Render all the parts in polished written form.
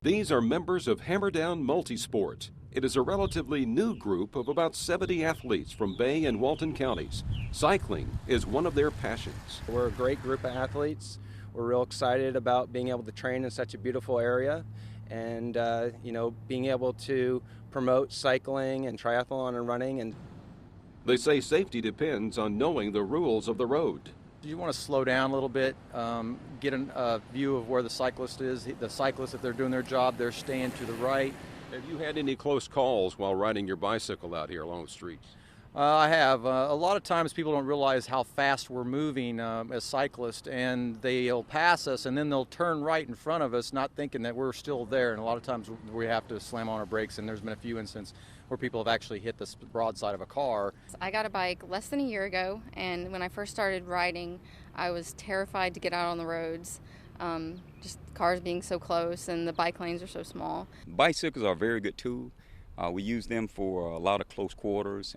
These are members of Hammerdown Multisport. It is a relatively new group of about 70 athletes from Bay and Walton counties. Cycling is one of their passions. We're a great group of athletes. We're real excited about being able to train in such a beautiful area and, being able to promote cycling and triathlon and running. They say safety depends on knowing the rules of the road. You want to slow down a little bit, get a view of where the cyclist is. The cyclists, if they're doing their job, they're staying to the right. Have you had any close calls while riding your bicycle out here along the streets? I have. A lot of times people don't realize how fast we're moving as cyclists, and they'll pass us and then they'll turn right in front of us, not thinking that we're still there. And a lot of times we have to slam on our brakes, and there's been a few instances where people have actually hit the broadside of a car. I got a bike less than a year ago, and when I first started riding, I was terrified to get out on the roads. Just cars being so close and the bike lanes are so small. Bicycles are a very good tool. We use them for a lot of close quarters.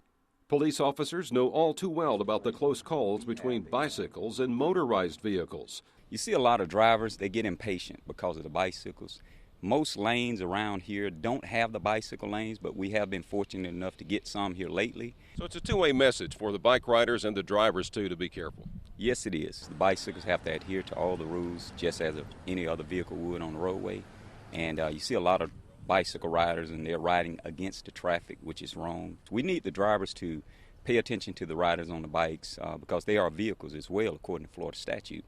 Police officers know all too well about the close calls between bicycles and motorized vehicles. You see a lot of drivers, they get impatient because of the bicycles. Most lanes around here don't have the bicycle lanes, but we have been fortunate enough to get some here lately. So it's a two-way message for the bike riders and the drivers, too, to be careful. Yes, it is. The bicycles have to adhere to all the rules, just as any other vehicle would on the roadway. And you see a lot of bicycle riders, and they're riding against the traffic, which is wrong. We need the drivers to pay attention to the riders on the bikes because they are vehicles as well, according to Florida statute.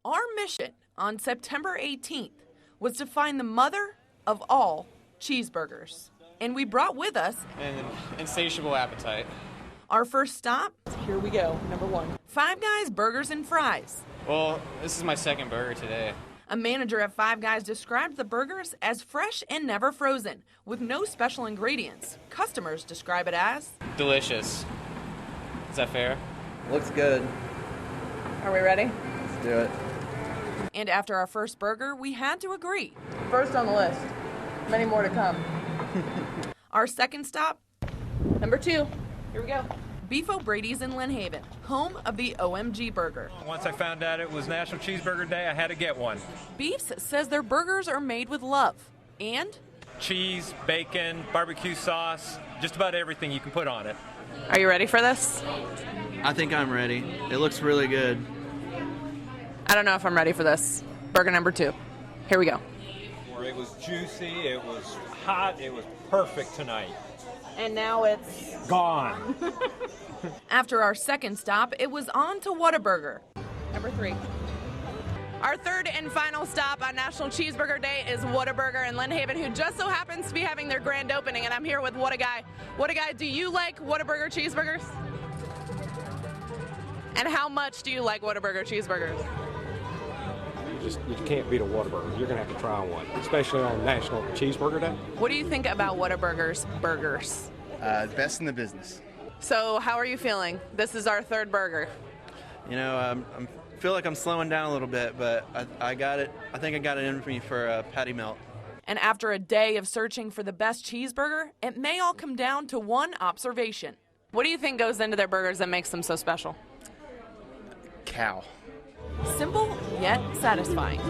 Our mission on September 18th was to find the mother of all cheeseburgers. And we brought with us an insatiable appetite. Our first stop, here we go, number one. Five Guys Burgers and Fries. Well, this is my second burger today. A manager at Five Guys described the burgers as fresh and never frozen, with no special ingredients. Customers describe it as delicious. Is that fair? Looks good. Are we ready? Let's do it. And after our first burger, we had to agree. First on the list. Many more to come. Our second stop, number two. Here we go. Beef O'Brady's in Lynn Haven, home of the OMG Burger. Once I found out it was National Cheeseburger Day, I had to get one. Beefs says their burgers are made with love and cheese, bacon, barbecue sauce, just about everything you can put on it. Are you ready for this? I think I'm ready. It looks really good. I don't know if I'm ready for this. Burger number two. Here we go. It was juicy, it was hot, it was perfect tonight. And now it's gone. After our second stop, it was on to Whataburger. Number three. Our third and final stop on National Cheeseburger Day is Whataburger in Lynn Haven, who just so happens to be having their grand opening, and I'm here with What a Guy. What a Guy, do you like Whataburger cheeseburgers? And how much do you like Whataburger cheeseburgers? You can't beat a Whataburger. You're going to have to try one, especially on National Cheeseburger Day. What do you think about Whataburger's burgers? Best in the business. So how are you feeling? This is our third burger. You know, I feel like I'm slowing down a little bit, but I got it. I think I got it in for me for a patty melt. And after a day of searching for the best cheeseburger, it may all come down to one observation. What do you think goes into their burgers that makes them so special? Cow. Simple yet satisfying.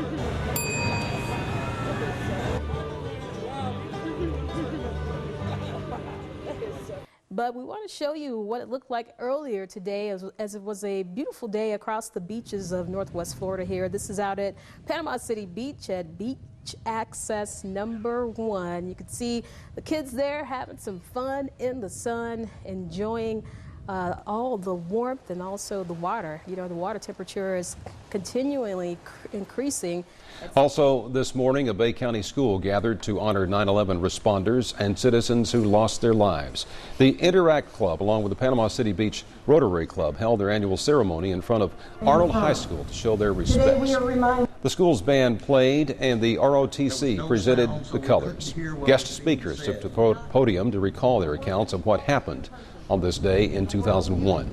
But we want to show you what it looked like earlier today as it was a beautiful day across the beaches of Northwest Florida here. This is out at Panama City Beach at Beach Access number 1. You can see the kids there having some fun in the sun, enjoying all the warmth and also the water. You know, the water temperature is continually increasing. Also this morning, a Bay County school gathered to honor 9/11 responders and citizens who lost their lives. The Interact Club, along with the Panama City Beach Rotary Club, held their annual ceremony in front of Arnold High School to show their respects. The school's band played and the ROTC presented the colors. Guest speakers took to the podium to recall their accounts of what happened on this day in 2001.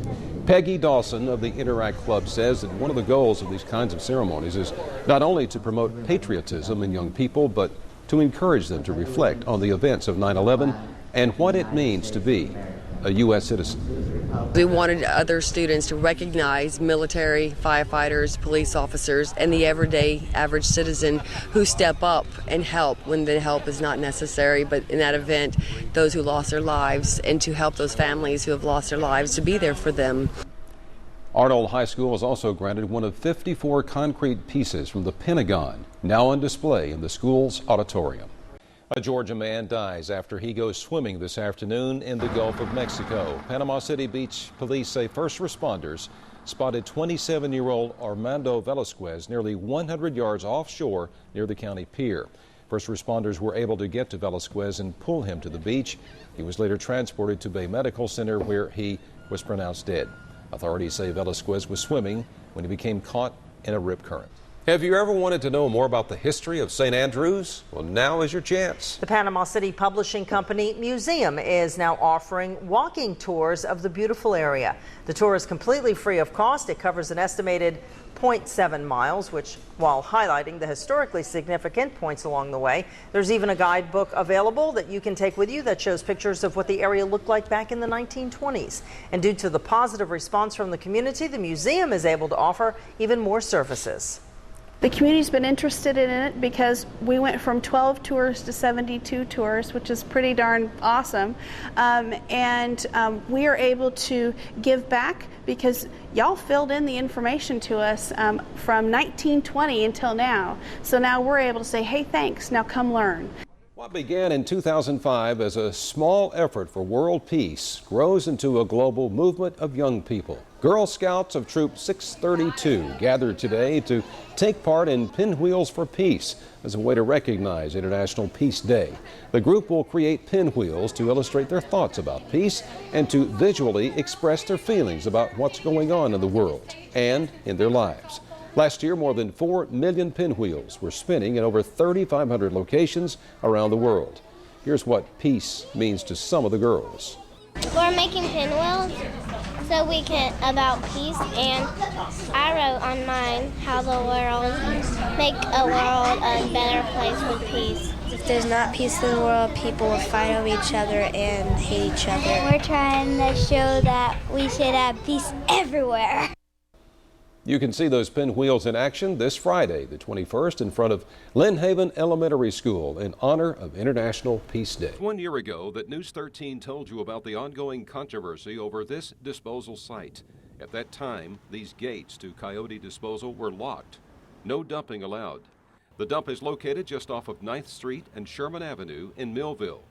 Peggy Dawson of the Interact Club says that one of the goals of these kinds of ceremonies is not only to promote patriotism in young people, but to encourage them to reflect on the events of 9/11 and what it means to be a U.S. citizen. We wanted other students to recognize military, firefighters, police officers, and the everyday average citizen who step up and help when the help is not necessary. But in that event, those who lost their lives, and to help those families who have lost their lives, to be there for them. Arnold High School was also granted one of 54 concrete pieces from the Pentagon, now on display in the school's auditorium. A Georgia man dies after he goes swimming this afternoon in the Gulf of Mexico. Panama City Beach police say first responders spotted 27-year-old Armando Velasquez nearly 100 yards offshore near the county pier. First responders were able to get to Velasquez and pull him to the beach. He was later transported to Bay Medical Center where he was pronounced dead. Authorities say Velasquez was swimming when he became caught in a rip current. Have you ever wanted to know more about the history of St. Andrews? Well, now is your chance. The Panama City Publishing Company Museum is now offering walking tours of the beautiful area. The tour is completely free of cost. It covers an estimated 0.7 miles, which, while highlighting the historically significant points along the way, there's even a guidebook available that you can take with you that shows pictures of what the area looked like back in the 1920s. And due to the positive response from the community, the museum is able to offer even more services. The community's been interested in it because we went from 12 tours to 72 tours, which is pretty darn awesome. We are able to give back because y'all filled in the information to us from 1920 until now. So now we're able to say, hey, thanks, now come learn. What began in 2005 as a small effort for world peace grows into a global movement of young people. Girl Scouts of Troop 632 gathered today to take part in Pinwheels for Peace as a way to recognize International Peace Day. The group will create pinwheels to illustrate their thoughts about peace and to visually express their feelings about what's going on in the world and in their lives. Last year, more than 4 million pinwheels were spinning in over 3,500 locations around the world. Here's what peace means to some of the girls. We're making pinwheels so we can about peace, and I wrote on mine how the world make a world a better place with peace. If there's not peace in the world, people will fight over each other and hate each other. We're trying to show that we should have peace everywhere. You can see those pinwheels in action this Friday, the 21st, in front of Lynn Haven Elementary School in honor of International Peace Day. 1 year ago that News 13 told you about the ongoing controversy over this disposal site. At that time, these gates to coyote disposal were locked. No dumping allowed. The dump is located just off of 9th Street and Sherman Avenue in Millville.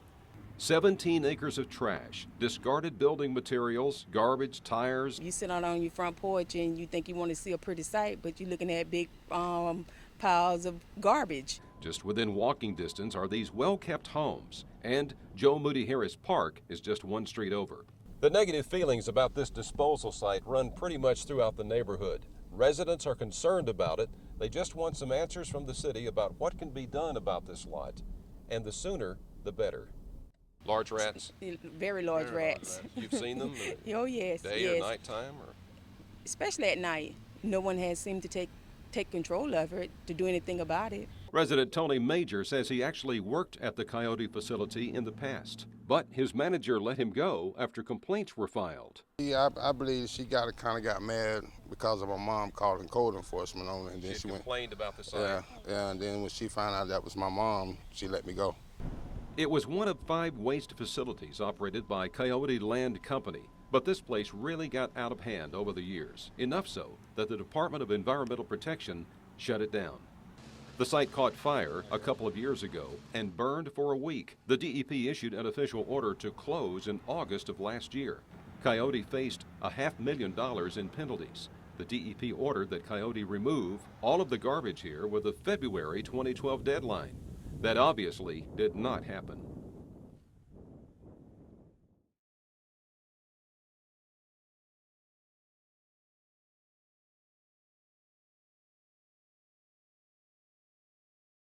17 acres of trash, discarded building materials, garbage, tires. You sit out on your front porch and you think you want to see a pretty sight, but you're looking at big piles of garbage. Just within walking distance are these well-kept homes, and Joe Moody Harris Park is just one street over. The negative feelings about this disposal site run pretty much throughout the neighborhood. Residents are concerned about it. They just want some answers from the city about what can be done about this lot, and the sooner, the better. Large rats? Very large rats. You've seen them? Oh, yes. Day yes. or nighttime? Or? Especially at night. No one has seemed to take control of it, to do anything about it. Resident Tony Major says he actually worked at the coyote facility in the past, but his manager let him go after complaints were filed. Yeah, I believe she kind of got mad because of my mom calling code enforcement on it. And then she complained about the site? Yeah, and then when she found out that was my mom, she let me go. It was one of 5 waste facilities operated by Coyote Land Company, but this place really got out of hand over the years, enough so that the Department of Environmental Protection shut it down. The site caught fire a couple of years ago and burned for a week. The DEP issued an official order to close in August of last year. Coyote faced $500,000 in penalties. The DEP ordered that Coyote remove all of the garbage here with a February 2012 deadline. That obviously did not happen.